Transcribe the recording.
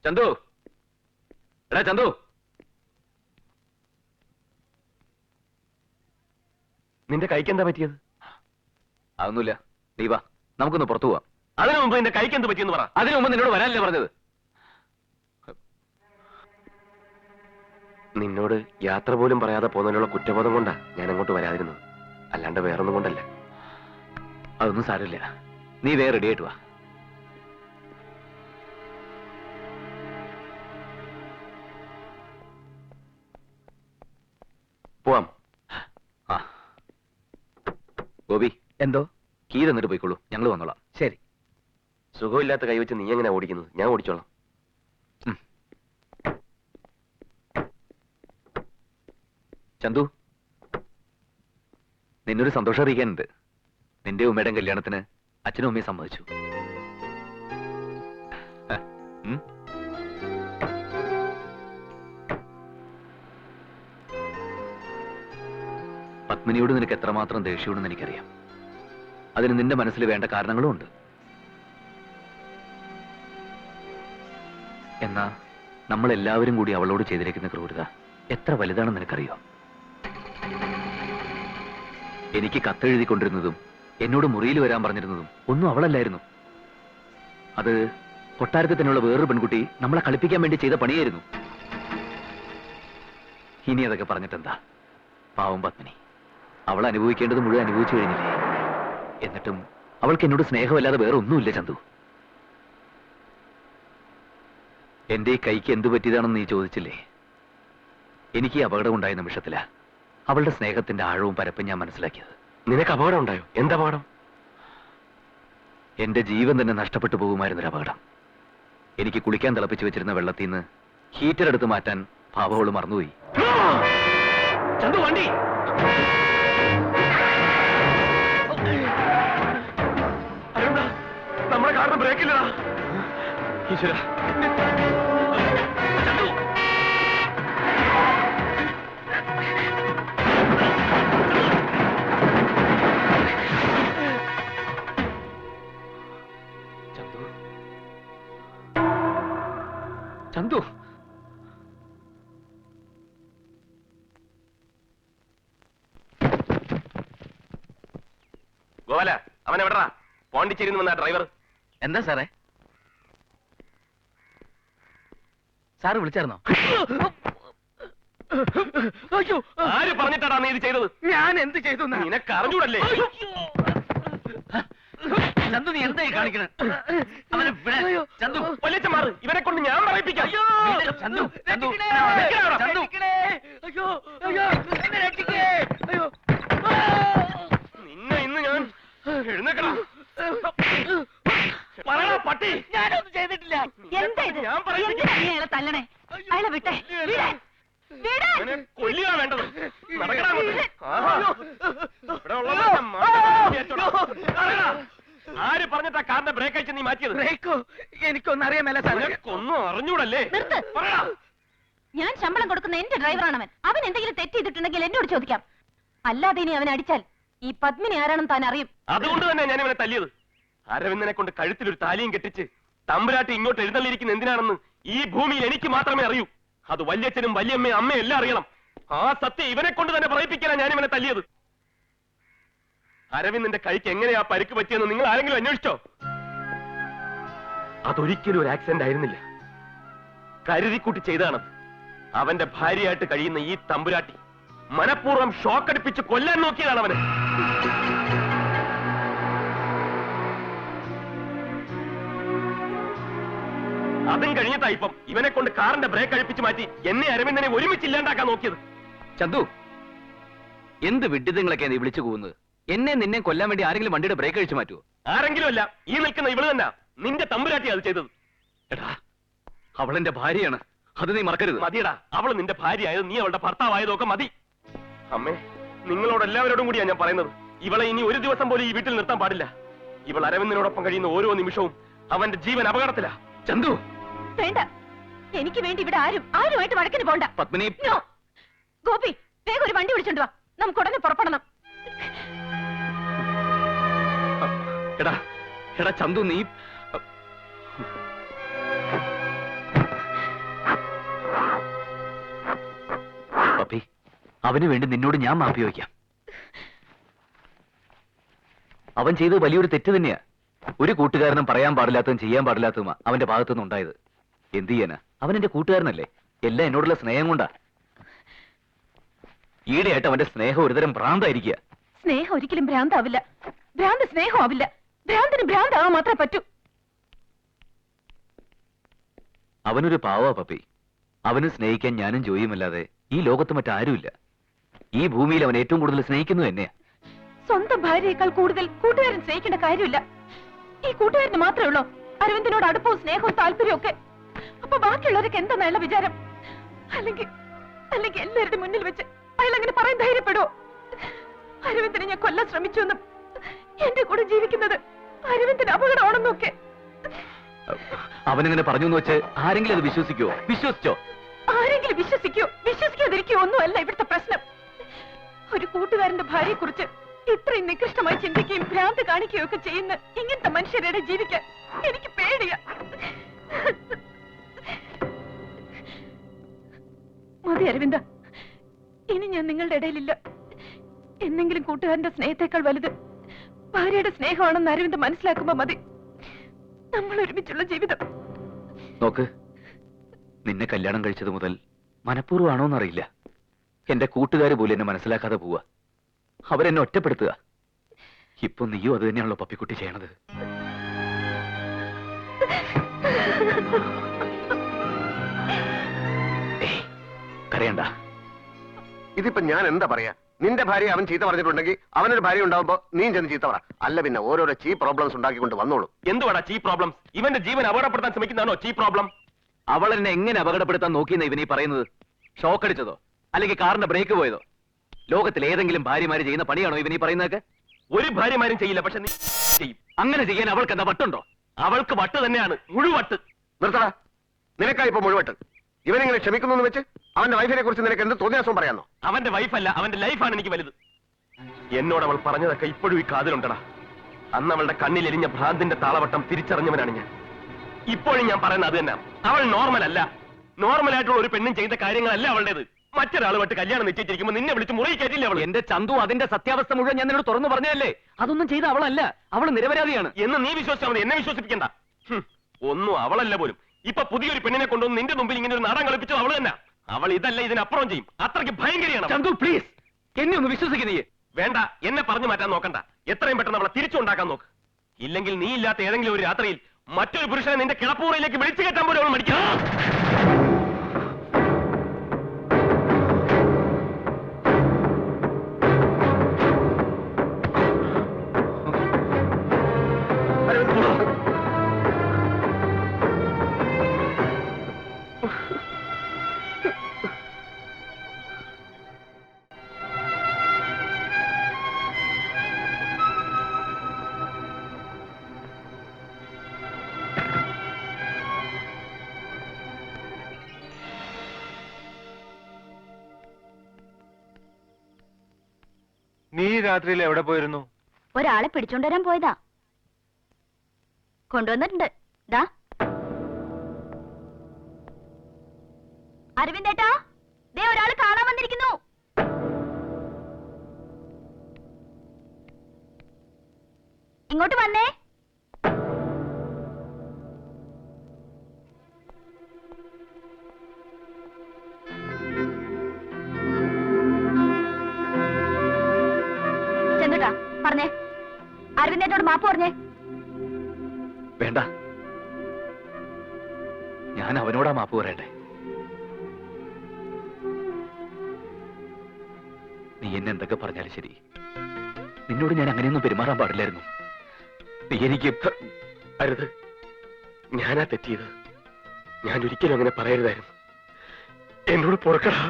ചന്തു, എടാ ചന്തു, നിന്റെ കൈക്ക് എന്താ പറ്റിയത്? അതൊന്നുമില്ല, നീ വാ, നമുക്കൊന്ന് പുറത്തു പോവാം. അതിനു മുമ്പ് നിന്റെ കൈക്ക് എന്ത് പറ്റിയെന്ന് പറ. അതിനു മുമ്പ് നിന്നോട് വരാനല്ലേ പറഞ്ഞത്? നിന്നോട് യാത്ര പോലും പറയാതെ പോകുന്നതിനുള്ള കുറ്റബോധം കൊണ്ടാ ഞാൻ അങ്ങോട്ട് വരാതിരുന്നത്, അല്ലാണ്ട് വേറൊന്നും കൊണ്ടല്ല. അതൊന്നും സാരമില്ല, നീ വേറെ റെഡി ആയിട്ട് വാ. പോവാം. ആ ഗോപി, എന്തോ? കീ തന്നിട്ട് പോയിക്കോളൂ, ഞങ്ങൾ വന്നോളാം. ശരി. സുഖമില്ലാത്ത കൈവച്ച് നീ എങ്ങനെ ഓടിക്കുന്നത്? ഞാൻ ഓടിച്ചോളാം. ചന്തു, നിന്നൊരു സന്തോഷം അറിയിക്കാനുണ്ട്. നിന്റെ ഉമ്മയുടെ കല്യാണത്തിന് അച്ഛനും ഉമ്മയും സമ്മതിച്ചു. പത്മിനിയോട് നിനക്ക് എത്രമാത്രം ദേഷ്യമുണ്ടെന്ന് എനിക്കറിയാം. അതിന് നിന്റെ മനസ്സിൽ വേണ്ട കാരണങ്ങളും ഉണ്ട്. എന്നാ നമ്മളെല്ലാവരും കൂടി അവളോട് ചെയ്തിരിക്കുന്ന ക്രൂരത എത്ര വലുതാണെന്ന് നിനക്കറിയോ? എനിക്ക് കത്തെഴുതിക്കൊണ്ടിരുന്നതും എന്നോട് മുറിയിൽ വരാൻ പറഞ്ഞിരുന്നതും ഒന്നും അവളല്ലായിരുന്നു. അത് കൊട്ടാരത്തിൽ തന്നെയുള്ള വേറൊരു പെൺകുട്ടി നമ്മളെ കളിപ്പിക്കാൻ വേണ്ടി ചെയ്ത പണിയായിരുന്നു. ഇനി അതൊക്കെ പറഞ്ഞിട്ടെന്താ? പാവം പത്മിനി, അവൾ അനുഭവിക്കേണ്ടത് മുഴുവൻ അനുഭവിച്ചു കഴിഞ്ഞില്ലേ? എന്നിട്ടും അവൾക്ക് എന്നോട് സ്നേഹമല്ലാതെ വേറെ ഒന്നുമില്ല ചന്തു. എന്റെ ഈ കൈക്ക് എന്തു പറ്റിയതാണെന്ന് നീ ചോദിച്ചില്ലേ? എനിക്ക് ഈ അപകടം ഉണ്ടായ നിമിഷത്തിലാ അവളുടെ സ്നേഹത്തിന്റെ ആഴവും പരപ്പും ഞാൻ മനസ്സിലാക്കിയത്. നിനക്ക് അപകടം ഉണ്ടായോ? എന്തപകടം? എന്റെ ജീവൻ തന്നെ നഷ്ടപ്പെട്ടു പോകുമായിരുന്നൊരു അപകടം. എനിക്ക് കുളിക്കാൻ തിളപ്പിച്ചു വെച്ചിരുന്ന വെള്ളത്തിൽ നിന്ന് ഹീറ്റർ എടുത്ത് മാറ്റാൻ പാവവള് മറന്നുപോയി. ചന്തു, വണ്ടി! നമ്മുടെ കാറിന് ബ്രേക്കില്ലടാ. ഈശ്വര, ചന്തു, ഗോപാല, അവൻ എവിടാ? പോണ്ടിച്ചേരിന്ന് വന്ന ഡ്രൈവർ. എന്താ സാറേ? സാറ് വിളിച്ചായിരുന്നോ? ആര് പറഞ്ഞിട്ടാടാ നീ ഇത് ചെയ്തത്? ഞാൻ എന്ത് ചെയ്തു? നിനക്ക് അറിഞ്ഞൂടല്ലേ? ചന്തു, നീ എന്തായി കാണിക്കണേ? ചന്തു, വലിയച്ഛന്മാർ, ഇവരെ കൊണ്ട് ഞാൻ പറയിപ്പിക്കാം. നിന്നെ ഇന്ന് ഞാൻ എഴുന്നേക്കണം. പറയണ പട്ടി. ഞാനൊന്നും ചെയ്തിട്ടില്ല. ഞാൻ പറയിപ്പിക്കാം. തല്ലണേ, അയാളെ വിട്ടേ. കൊല്ലുക വേണ്ടത്. നടക്കണ ആര് പറഞ്ഞിട്ടാ കാറിന്റെ ബ്രേക്ക് അയച്ച് നീ മാറ്റിയത്? ബ്രേക്കോ? എനിക്കൊന്നും അറിയാമല്ല. ഒന്നും അറിഞ്ഞൂടല്ലേ? ഞാൻ ശമ്പളം കൊടുക്കുന്ന എന്റെ ഡ്രൈവറാണവൻ. അവൻ എന്തെങ്കിലും തെറ്റ് ചെയ്തിട്ടുണ്ടെങ്കിൽ എന്നോട് ചോദിക്കാം. അല്ലാതെ ഇനി അവൻ അടിച്ചാൽ ഈ പത്മിനി ആരാണെന്ന് താൻ അറിയും. അതുകൊണ്ട് തന്നെ ഞാൻ ഇവനെ തല്ലിയത്. അരവിന്ദനെ കൊണ്ട് കഴുത്തിലൊരു താലിയും കെട്ടിച്ച് തമ്പുരാട്ടി ഇങ്ങോട്ട് എഴുന്നള്ളിയിരിക്കുന്ന എന്തിനാണെന്ന് ഈ ഭൂമിയിൽ എനിക്ക് മാത്രമേ അറിയൂ. അത് വല്യച്ഛനും വല്യമ്മയും അമ്മയും എല്ലാം അറിയണം. ആ സത്യം ഇവനെ കൊണ്ട് തന്നെ പറയിപ്പിക്കാനാണ് ഞാൻ ഇവനെ തല്ലിയത്. അരവിന്ദന്റെ കൈക്ക് എങ്ങനെയാ പരിക്ക് പറ്റിയെന്ന് നിങ്ങൾ ആരെങ്കിലും അന്വേഷിച്ചോ? അതൊരിക്കലും ഒരു ആക്സിഡന്റ് ആയിരുന്നില്ല, കരുതിക്കൂട്ടി ചെയ്താണത്. അവന്റെ ഭാര്യയായിട്ട് കഴിയുന്ന ഈ തമ്പുരാട്ടി മനഃപൂർവ്വം ഷോക്കടിപ്പിച്ച് കൊല്ലാൻ നോക്കിയതാണ് അവന്. അതും കഴിഞ്ഞിട്ടാ ഇപ്പം ഇവനെ കൊണ്ട് കാറിന്റെ ബ്രേക്ക് അഴിപ്പിച്ച് മാറ്റി എന്നെ അരവിന്ദനെ ഒരുമിച്ച് ഇല്ലാണ്ടാക്കാൻ നോക്കിയത്. ചന്തു, എന്ത് വിഡ്ഢിത്തങ്ങളൊക്കെ നീ വിളിച്ചു പോകുന്നത്? എന്നെ നിന്നെ കൊല്ലാൻ വേണ്ടി ആരെങ്കിലും വണ്ടിയുടെ ബ്രേക്ക് അഴിച്ചു മാറ്റുമോ? ആരെങ്കിലും അല്ല, ഈ നിൽക്കുന്ന ഇവള് തന്നെ. നിന്റെ തമ്പുരാട്ടി അത് ചെയ്തത്. എടാ, അവളെന്റെ ഭാര്യയാണ്, അത് നീ മറക്കരുത്. മതിയടാ, അവള് നിന്റെ ഭാര്യ ആയത്, നീ അവളുടെ ഭർത്താവായതൊക്കെ മതി. അമ്മേ, നിങ്ങളോട് എല്ലാവരോടും കൂടിയാ ഞാൻ പറയുന്നത്. ഇവളെ ഇനി ഒരു ദിവസം പോലും ഈ വീട്ടിൽ നിർത്താൻ പാടില്ല. ഇവൾ അരവിന്ദനോടൊപ്പം കഴിയുന്ന ഓരോ നിമിഷവും അവന്റെ ജീവൻ അപകടത്തിലാ. ചന്തു, വേണ്ട, എനിക്ക് വേണ്ടി ഇവിടെ ആരുമായിട്ട് വഴക്കിന് പോണ്ട. പത്മിനി, ഗോപി, വേഗം ഒരു വണ്ടി വിളിച്ചോണ്ട് വാ, നമുക്ക് ഉടനെ പുറപ്പെടണം. എടാ എടാ ചന്തു, നീ അവന് വേണ്ടി നിന്നോട് ഞാൻ മാപ്പി വയ്ക്കാം. അവൻ ചെയ്തത് വലിയൊരു തെറ്റ് തന്നെയാ. ഒരു കൂട്ടുകാരനും പറയാൻ പാടില്ലാത്തതും ചെയ്യാൻ പാടില്ലാത്തതുമാ അവന്റെ ഭാഗത്തുനിന്ന് ഉണ്ടായത്. എന്ത് ചെയ്യാനാ? അവൻ എന്റെ കൂട്ടുകാരനല്ലേ. എല്ലാം എന്നോടുള്ള സ്നേഹം കൊണ്ടാ. ഈടെയായിട്ട് അവന്റെ സ്നേഹം ഒരുതരം ഭ്രാന്തായിരിക്കുക. സ്നേഹം ഒരിക്കലും ഭ്രാന്താവില്ല. ഭ്രാന്ത് സ്നേഹം ആവില്ല. ഭ്രാന്തിന് ഭ്രാന്താവാൻ മാത്രമേ പറ്റൂ. അവനൊരു പാവാ പപ്പി. അവന് സ്നേഹിക്കാൻ ഞാനും ജോയിയുമല്ലാതെ ഈ ലോകത്ത് മറ്റാരുമില്ല. ഈ ഭൂമിയിൽ അവൻ ഏറ്റവും കൂടുതൽ സ്നേഹിക്കുന്നത് തന്നെയാ. സ്വന്തം ഭാര്യയേക്കാൾ കൂടുതൽ കൂട്ടുകാരൻ സ്നേഹിക്കേണ്ട കാര്യമില്ല. ഈ കൂട്ടുകാരന് മാത്രമേ ഉള്ളൂ അരവിന്ദനോട് അടുപ്പവും സ്നേഹവും താല്പര്യവും ഒക്കെ. അപ്പൊ ബാക്കിയുള്ളവരൊക്കെ എന്താ വിചാരം? അല്ലെങ്കിൽ എല്ലാവരുടെ മുന്നിൽ വെച്ച് അയാൾ അങ്ങനെ പറയാൻ ധൈര്യപ്പെടുവോ? അരവിന്ദനെ ഞാൻ കൊല്ലാൻ ശ്രമിച്ചു എന്നും എന്റെ കൂടെ ജീവിക്കുന്നത് അരവിന്ദന് അപകടമാണെന്നൊക്കെ. അവനങ്ങനെ പറഞ്ഞു എന്ന് വെച്ച് ആരെങ്കിലും അത് വിശ്വസിക്കോ? വിശ്വസിച്ചോ? ആരെങ്കിലും വിശ്വസിക്കാതിരിക്കോ ഒന്നുമല്ല ഇവിടുത്തെ പ്രശ്നം. ഒരു കൂട്ടുകാരന്റെ ഭാര്യയെ കുറിച്ച് ഇത്രയും നികൃഷ്ടമായി ചിന്തിക്കുകയും ഭ്രാന്ത് കാണിക്കുകയും ഒക്കെ ചെയ്യുന്ന ഇങ്ങനത്തെ മനുഷ്യരുടെ ജീവിക്കാൻ എനിക്ക് പേടിയാ. മതി അരവിന്ദ, ഇനി ഞാൻ നിങ്ങളുടെ ഇടയിലില്ല. എന്നെങ്കിലും കൂട്ടുകാരന്റെ സ്നേഹത്തെക്കാൾ വലുത് ഭാര്യയുടെ സ്നേഹമാണെന്ന് അരവിന്ദ മനസ്സിലാക്കുമ്പോ മതി നമ്മൾ ഒരുമിച്ചുള്ള ജീവിതം. നോക്ക്, നിന്നെ കല്യാണം കഴിച്ചത് മുതൽ മനഃപൂർവ്വമാണോന്നറിയില്ല, എന്റെ കൂട്ടുകാര് പോലും എന്നെ മനസ്സിലാക്കാതെ പോവാ. അവരെന്നെ ഒറ്റപ്പെടുത്തുക. ഇപ്പൊ നീയും അത് തന്നെയാണല്ലോ പപ്പിക്കുട്ടി ചെയ്യണത്. കരയണ്ട. ഇതിപ്പോ ഞാൻ എന്താ പറയാ? നിന്റെ ഭാര്യ അവൻ ചീത്ത പറഞ്ഞിട്ടുണ്ടെങ്കിൽ അവനൊരു ഭാര്യ ഉണ്ടാവുമ്പോ നീ ചെന്ന് ചീത്ത പറ. അല്ല പിന്നെ ഓരോരോ ചീ പ്രോബ്ലംസ് ഉണ്ടാക്കിക്കൊണ്ട് വന്നോളൂ. എന്തുവാടാ ചീ പ്രോബ്ലംസ്? ഇവന്റെ ജീവൻ അപകടപ്പെടുത്താൻ ശ്രമിക്കുന്നതാണോ ചീ പ്രോബ്ലം? അവൾ എന്നെ എങ്ങനെ അപകടപ്പെടുത്താൻ നോക്കിയെന്ന ഇവനീ പറയുന്നത്? ഷോക്ക് അടിച്ചതോ അല്ലെങ്കിൽ കാറിന്റെ ബ്രേക്ക് പോയതോ? ലോകത്തിൽ ഏതെങ്കിലും ഭാര്യമാര് ചെയ്യുന്ന പണിയാണോ ഇവനീ പറയുന്നതൊക്കെ? ഒരു ഭാര്യമാരും ചെയ്യില്ല, പക്ഷെ നീ ചെയ്യും. അങ്ങനെ ചെയ്യാൻ അവൾക്ക് എന്താ വട്ടുണ്ടോ? അവൾക്ക് വട്ട് തന്നെയാണ്, മുഴുവട്ട്. നിർത്തടാ, നിനക്കാ ഇപ്പൊ മുഴുവട്ട്. ഇവനെങ്ങനെ ക്ഷമിക്കുന്നു വെച്ച് അവന്റെ വൈഫിനെ കുറിച്ച് നിനക്ക് എന്ത് തോന്നിയാസം പറയാന്നോ? അവന്റെ വൈഫല്ല, അവന്റെ ലൈഫാണ് എനിക്ക് വലുത്. എന്നോട് അവൾ പറഞ്ഞതൊക്കെ ഇപ്പോഴും ഈ കാതിലുണ്ടടാ. അന്ന് അവളുടെ കണ്ണിലെരിഞ്ഞ ഭ്രാന്തിന്റെ താളവട്ടം തിരിച്ചറിഞ്ഞവനാണ് ഞാൻ. ഇപ്പോഴും ഞാൻ പറയുന്നത് അത് തന്നെ. അവൾ നോർമൽ അല്ല. നോർമലായിട്ടുള്ള ഒരു പെണ്ണും ചെയ്ത കാര്യങ്ങളല്ല അവളുടേത്. മറ്റൊരാളുമായിട്ട് കല്യാണം നിശ്ചയിച്ചിരിക്കുമ്പോ നിന്നെ വിളിച്ച് മുറി കയറ്റില്ല അവൾ. എന്റെ ചന്തു, അതിന്റെ സത്യാവസ്ഥ മുഴുവൻ ഞാൻ നിന്നോട് തുറന്നു പറഞ്ഞതല്ലേ. അതൊന്നും ചെയ്ത അവളല്ല, അവൾ നിരപരാധിയാണ് എന്ന് നീ വിശ്വസിച്ചാൽ മതി. എന്നെ വിശ്വസിപ്പിക്കണ്ട. ഒന്നും അവളല്ല പോലും. ഇപ്പൊ പുതിയൊരു പെണ്ണിനെ കൊണ്ടുവന്ന് നിന്റെ മുമ്പിൽ ഇങ്ങനെ ഒരു നാടൻ കളിപ്പിച്ചത് അവള് തന്നെ. അവൾ ഇതല്ല ഇതിനപ്പുറം ചെയ്യും. അത്രയ്ക്ക് ഭയങ്കരയാണ്. ചന്തു പ്ലീസ്, എന്നെ ഒന്ന് വിശ്വസിക്കുന്നേ. വേണ്ട, എന്നെ പറഞ്ഞു മാറ്റാൻ നോക്കണ്ട. എത്രയും പെട്ടെന്ന് അവളെ തിരിച്ചുണ്ടാക്കാൻ നോക്ക്. ഇല്ലെങ്കിൽ നീ ഇല്ലാത്ത ഏതെങ്കിലും ഒരു രാത്രിയിൽ മറ്റൊരു പുരുഷനെ നിന്റെ കിടപ്പൂറയിലേക്ക് വിളിച്ചു കയറ്റാൻ പോലും അവൾ മടിക്കണം. നീ രാത്രിയിൽ എവിടെ പോയിരുന്നു? ഒരാളെ പിടിച്ചോണ്ടുവരാൻ പോയതാ. കൊണ്ടുവന്നിട്ടുണ്ട്. ദാ അരവിന്ദേട്ടാ, ദേ ഒരാള് കാണാൻ വന്നിരിക്കുന്നു. ഇങ്ങോട്ട് വന്നേ. ചെന്നുട്ടാ പറഞ്ഞേ, അരവിന്ദേട്ടോട് മാപ്പ് പറഞ്ഞേ. വേണ്ട, ഞാൻ അവനോടാ മാപ്പ് പറയണ്ടേ. നീ എന്നെ എന്തൊക്കെ പറഞ്ഞാലും ശരി, നിന്നോട് ഞാൻ അങ്ങനെയൊന്നും പെരുമാറാൻ പാടില്ലായിരുന്നു. നീ എനിക്ക് അരുത്, ഞാനാ തെറ്റിയത്. ഞാൻ ഒരിക്കലും അങ്ങനെ പറയരുതായിരുന്നു. എന്നോട് പൊറുക്കടാ.